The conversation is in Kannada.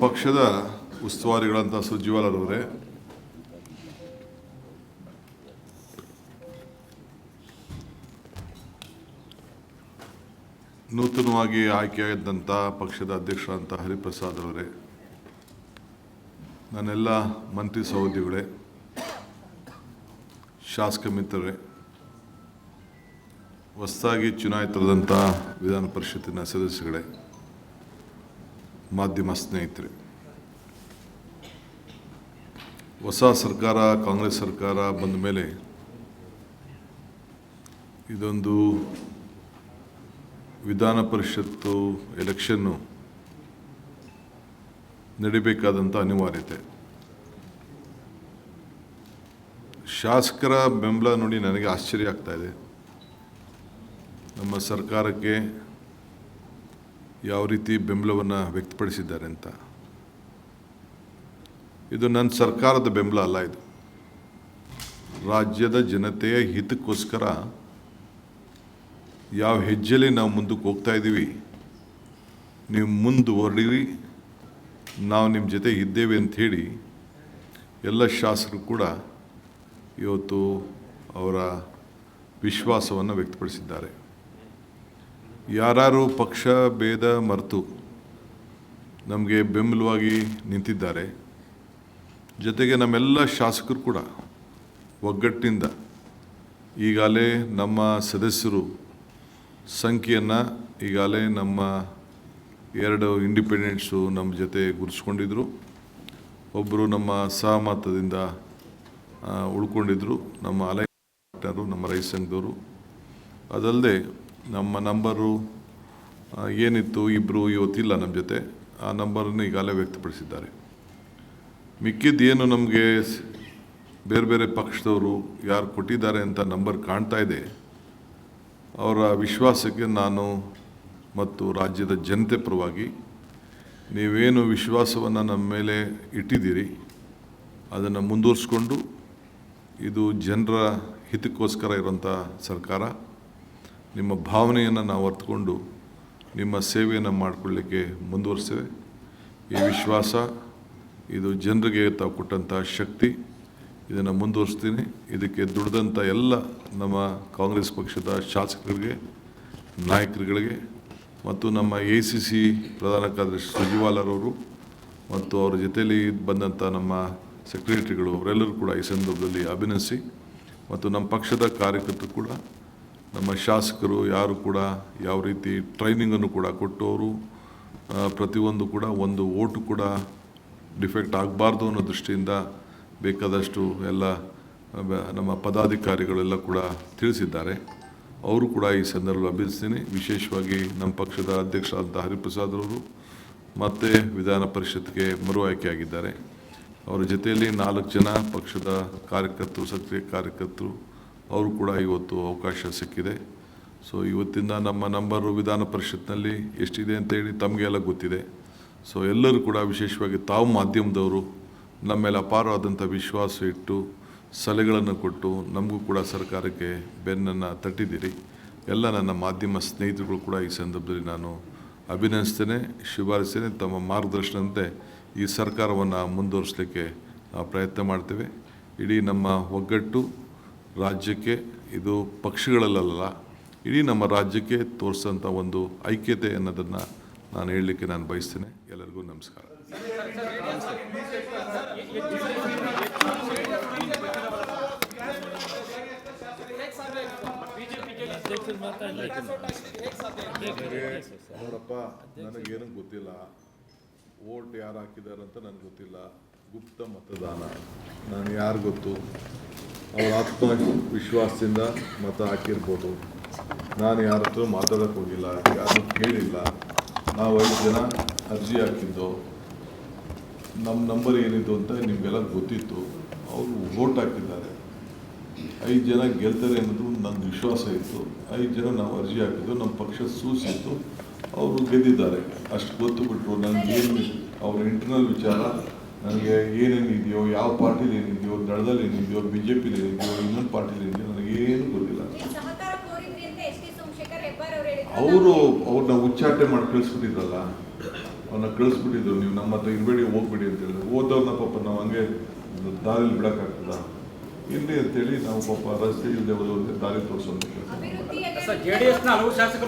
ಪಕ್ಷದ ಉಸ್ತುವಾರಿಗಳಂತ ಸುರ್ಜೇವಾಲಾರವರೇ, ನೂತನವಾಗಿ ಆಯ್ಕೆಯಾದಂಥ ಪಕ್ಷದ ಅಧ್ಯಕ್ಷರಾದಂಥ ಹರಿಪ್ರಸಾದ್ ಅವರೇ, ನನ್ನೆಲ್ಲ ಮಂತ್ರಿ ಸಹೋದ್ಯೋಗಿಗಳೇ, ಶಾಸಕ ಮಿತ್ರರೇ, ಹೊಸದಾಗಿ ಚುನಾಯಿತರಾದಂಥ ವಿಧಾನ ಪರಿಷತ್ತಿನ ಸದಸ್ಯಗಳೇ, ಮಾಧ್ಯಮ ಸ್ನೇಹಿತರೆ, ಹೊಸ ಸರ್ಕಾರ ಕಾಂಗ್ರೆಸ್ ಸರ್ಕಾರ ಬಂದ ಮೇಲೆ ಇದೊಂದು ವಿಧಾನ ಪರಿಷತ್ತು ಎಲೆಕ್ಷನ್ನು ನಡಿಬೇಕಾದಂಥ ಅನಿವಾರ್ಯತೆ. ಶಾಸಕರ ಬೆಂಬಲ ನೋಡಿ ನನಗೆ ಆಶ್ಚರ್ಯ ಆಗ್ತಾ ಇದೆ. ನಮ್ಮ ಸರ್ಕಾರಕ್ಕೆ ಯಾವ ರೀತಿ ಬೆಂಬಲವನ್ನು ವ್ಯಕ್ತಪಡಿಸಿದ್ದಾರೆ ಅಂತ. ಇದು ನನ್ನ ಸರ್ಕಾರದ ಬೆಂಬಲ ಅಲ್ಲ, ಇದು ರಾಜ್ಯದ ಜನತೆಯ ಹಿತಕ್ಕೋಸ್ಕರ ಯಾವ ಹೆಜ್ಜೆಯಲ್ಲಿ ನಾವು ಮುಂದಕ್ಕೆ ಹೋಗ್ತಾ ಇದ್ದೀವಿ, ನೀವು ಮುಂದುವರಿರಿ, ನಾವು ನಿಮ್ಮ ಜೊತೆ ಇದ್ದೇವೆ ಅಂಥೇಳಿ ಎಲ್ಲ ಶಾಸಕರು ಕೂಡ ಇವತ್ತು ಅವರ ವಿಶ್ವಾಸವನ್ನು ವ್ಯಕ್ತಪಡಿಸಿದ್ದಾರೆ. ಯಾರು ಪಕ್ಷ ಭೇದ ಮರೆತು ನಮಗೆ ಬೆಂಬಲವಾಗಿ ನಿಂತಿದ್ದಾರೆ, ಜೊತೆಗೆ ನಮ್ಮೆಲ್ಲ ಶಾಸಕರು ಕೂಡ ಒಗ್ಗಟ್ಟಿನಿಂದ ಈಗಾಗಲೇ ನಮ್ಮ ಸದಸ್ಯರು ಸಂಖ್ಯೆಯನ್ನು ಈಗಾಗಲೇ ನಮ್ಮ 2 ಇಂಡಿಪೆಂಡೆಂಟ್ಸು ನಮ್ಮ ಜೊತೆ ಗುರುಸ್ಕೊಂಡಿದ್ರು, ಒಬ್ಬರು ನಮ್ಮ ಸಹಮತದಿಂದ ಉಳ್ಕೊಂಡಿದ್ರು, ನಮ್ಮ ಅಲೈನರು, ನಮ್ಮ ರೈತ ಸಂಘದವರು. ಅದಲ್ಲದೆ ನಮ್ಮ ನಂಬರು ಏನಿತ್ತು, ಇಬ್ಬರು ಇವತ್ತಿಲ್ಲ ನಮ್ಮ ಜೊತೆ, ಆ ನಂಬರನ್ನು ಈಗಾಗಲೇ ವ್ಯಕ್ತಪಡಿಸಿದ್ದಾರೆ. ಮಿಕ್ಕಿದ್ದೇನು ನಮಗೆ ಬೇರೆ ಬೇರೆ ಪಕ್ಷದವರು ಯಾರು ಕೊಟ್ಟಿದ್ದಾರೆ ಅಂತ ನಂಬರ್ ಕಾಣ್ತಾ ಇದೆ, ಅವರ ವಿಶ್ವಾಸಕ್ಕೆ ನಾನು ಮತ್ತು ರಾಜ್ಯದ ಜನತೆ ಪರವಾಗಿ ನೀವೇನು ವಿಶ್ವಾಸವನ್ನು ನಮ್ಮ ಮೇಲೆ ಇಟ್ಟಿದ್ದೀರಿ ಅದನ್ನು ಮುಂದುವರಿಸ್ಕೊಂಡು, ಇದು ಜನರ ಹಿತಕ್ಕೋಸ್ಕರ ಇರೋಂಥ ಸರ್ಕಾರ, ನಿಮ್ಮ ಭಾವನೆಯನ್ನು ನಾವು ಅರ್ಥಕೊಂಡು ನಿಮ್ಮ ಸೇವೆಯನ್ನು ಮಾಡಿಕೊಳ್ಳಲಿಕ್ಕೆ ಮುಂದುವರಿಸ್ತೇವೆ. ಈ ವಿಶ್ವಾಸ, ಇದು ಜನರಿಗೆ ತಾವು ಕೊಟ್ಟಂಥ ಶಕ್ತಿ, ಇದನ್ನು ಮುಂದುವರಿಸ್ತೀನಿ. ಇದಕ್ಕೆ ದುಡಿದಂಥ ಎಲ್ಲ ನಮ್ಮ ಕಾಂಗ್ರೆಸ್ ಪಕ್ಷದ ಶಾಸಕರಿಗೆ, ನಾಯಕರುಗಳಿಗೆ ಮತ್ತು ನಮ್ಮ ACC ಪ್ರಧಾನ ಕಾರ್ಯದರ್ಶಿ ಸುರ್ಜೇವಾಲಾರವರು ಮತ್ತು ಅವರ ಜೊತೆಯಲ್ಲಿ ಬಂದಂಥ ನಮ್ಮ ಸೆಕ್ರೆಟರಿಗಳು ಅವರೆಲ್ಲರೂ ಕೂಡ ಈ ಸಂದರ್ಭದಲ್ಲಿ ಅಭಿನಂದಿಸಿ, ಮತ್ತು ನಮ್ಮ ಪಕ್ಷದ ಕಾರ್ಯಕರ್ತರು ಕೂಡ, ನಮ್ಮ ಶಾಸಕರು ಯಾರು ಕೂಡ ಯಾವ ರೀತಿ ಟ್ರೈನಿಂಗನ್ನು ಕೂಡ ಕೊಟ್ಟು ಅವರು ಪ್ರತಿಯೊಂದು ಕೂಡ ಒಂದು ಓಟು ಕೂಡ ಡಿಫೆಕ್ಟ್ ಆಗಬಾರ್ದು ಅನ್ನೋ ದೃಷ್ಟಿಯಿಂದ ಬೇಕಾದಷ್ಟು ಎಲ್ಲ ನಮ್ಮ ಪದಾಧಿಕಾರಿಗಳೆಲ್ಲ ಕೂಡ ತಿಳಿಸಿದ್ದಾರೆ. ಅವರು ಕೂಡ ಈ ಸಂದರ್ಭದಲ್ಲಿ ಅಭಿನಂದಿಸ್ತೀನಿ. ವಿಶೇಷವಾಗಿ ನಮ್ಮ ಪಕ್ಷದ ಅಧ್ಯಕ್ಷರಾದಂಥ ಹರಿಪ್ರಸಾದ್ ಅವರು ಮತ್ತೆ ವಿಧಾನ ಪರಿಷತ್ಗೆ ಮರು ಆಯ್ಕೆಯಾಗಿದ್ದಾರೆ. ಅವರ ಜೊತೆಯಲ್ಲಿ 4 ಜನ ಪಕ್ಷದ ಕಾರ್ಯಕರ್ತರು, ಸಕ್ರಿಯ ಕಾರ್ಯಕರ್ತರು, ಅವರು ಕೂಡ ಇವತ್ತು ಅವಕಾಶ ಸಿಕ್ಕಿದೆ. ಸೊ ಇವತ್ತಿಂದ ನಮ್ಮ ನಂಬರು ವಿಧಾನ ಪರಿಷತ್ನಲ್ಲಿ ಎಷ್ಟಿದೆ ಅಂತೇಳಿ ತಮಗೆಲ್ಲ ಗೊತ್ತಿದೆ. ಸೊ ಎಲ್ಲರೂ ಕೂಡ, ವಿಶೇಷವಾಗಿ ತಾವು ಮಾಧ್ಯಮದವರು ನಮ್ಮ ಮೇಲೆ ಅಪಾರವಾದಂಥ ವಿಶ್ವಾಸ ಇಟ್ಟು ಸಲಹೆಗಳನ್ನು ಕೊಟ್ಟು ನಮಗೂ ಕೂಡ ಸರ್ಕಾರಕ್ಕೆ ಬೆನ್ನನ್ನು ತಟ್ಟಿದ್ದೀರಿ. ಎಲ್ಲ ನನ್ನ ಮಾಧ್ಯಮ ಸ್ನೇಹಿತರುಗಳು ಕೂಡ ಈ ಸಂದರ್ಭದಲ್ಲಿ ನಾನು ಅಭಿನಂದಿಸ್ತೇನೆ, ಶುಭಾರಿಸ್ತೇನೆ. ತಮ್ಮ ಮಾರ್ಗದರ್ಶನದಂತೆ ಈ ಸರ್ಕಾರವನ್ನು ಮುಂದುವರಿಸಲಿಕ್ಕೆ ಪ್ರಯತ್ನ ಮಾಡ್ತೇವೆ. ಇಡೀ ನಮ್ಮ ಒಗ್ಗಟ್ಟು ರಾಜ್ಯಕ್ಕೆ, ಇದು ಪಕ್ಷಗಳಲ್ಲ, ಇಡೀ ನಮ್ಮ ರಾಜ್ಯಕ್ಕೆ ತೋರಿಸೋಂಥ ಒಂದು ಐಕ್ಯತೆ ಅನ್ನೋದನ್ನು ನಾನು ಹೇಳಲಿಕ್ಕೆ ನಾನು ಬಯಸ್ತೇನೆ. ಎಲ್ಲರಿಗೂ ನಮಸ್ಕಾರ. ನೋಡಪ್ಪ, ನನಗೇನು ಗೊತ್ತಿಲ್ಲ, ವೋಟ್ ಯಾರು ಹಾಕಿದಾರಂತ ನನಗೆ ಗೊತ್ತಿಲ್ಲ, ಗುಪ್ತ ಮತದಾನ, ನಾನು ಯಾರು ಗೊತ್ತು, ಅವ್ರ ಆತ್ಮವಿಶ್ವಾಸದಿಂದ ಮತ ಹಾಕಿರ್ಬೋದು. ನಾನು ಯಾರ ಹತ್ರ ಮಾತಾಡೋಕ್ಕೆ ಹೋಗಿಲ್ಲ, ಯಾರು ಕೇಳಿಲ್ಲ. ನಾವು 5 ಜನ ಅರ್ಜಿ ಹಾಕಿದ್ದು, ನಮ್ಮ ನಂಬರ್ ಏನಿತ್ತು ಅಂತ ನಿಮಗೆಲ್ಲ ಗೊತ್ತಿತ್ತು. ಅವರು ವೋಟ್ ಹಾಕಿದ್ದಾರೆ, 5 ಜನ ಗೆಲ್ತಾರೆ ಅನ್ನೋದು ನನ್ನ ವಿಶ್ವಾಸ ಇತ್ತು. 5 ಜನ ನಾವು ಅರ್ಜಿ ಹಾಕಿದ್ದು, ನಮ್ಮ ಪಕ್ಷ ಸೂಚಿಸಿತ್ತು, ಅವರು ಗೆದ್ದಿದ್ದಾರೆ. ಅಷ್ಟು ಗೊತ್ತು ಬಿಟ್ಟರು ನನಗೇನು ಅವ್ರ ಇಂಟರ್ನಲ್ ವಿಚಾರ, ನನಗೆ ಏನೇನು ಇದೆಯೋ, ಯಾವ ಪಾರ್ಟಿಲಿ ಏನಿದೆಯೋ, ದಳದಲ್ಲಿ ಏನಿದೆಯೋ, BJPಲಿ ಏನಿದೆಯೋ, ಇನ್ನೊಂದು ಪಾರ್ಟಿಲಿ ಏನಿದೆಯೋ, ನನಗೇನು ಗೊತ್ತಿಲ್ಲ. ಅವ್ರನ್ನ ಉಚ್ಚಾಟನೆ ಮಾಡಿ ಕಳಿಸ್ಬಿಟ್ಟಿದ್ರಲ್ಲ, ಅವನ್ನ ಕಳಿಸ್ಬಿಟ್ಟಿದ್ರು, ನೀವು ನಮ್ಮ ಹತ್ರ ಇರಬೇಡಿ, ಹೋಗ್ಬೇಡಿ ಅಂತ ಹೇಳಿದ್ರು. ಓದೋರ್ನ ಪಾಪ ನಾವು ಹಂಗೆ ದಾರಿಲಿ ಬಿಡೋಕ್ಕಾಗ್ತದ? ಇಲ್ಲಿ ಅಂತೇಳಿ ನಾವು ಪಾಪ ರಸ್ತೆ ಇಲ್ಲದೆ ಹೋದವ್ರಿಗೆ ದಾರಿ ತೋರಿಸೋದಕ್ಕೆ JDS ನ ಹಲವು ಶಾಸಕರು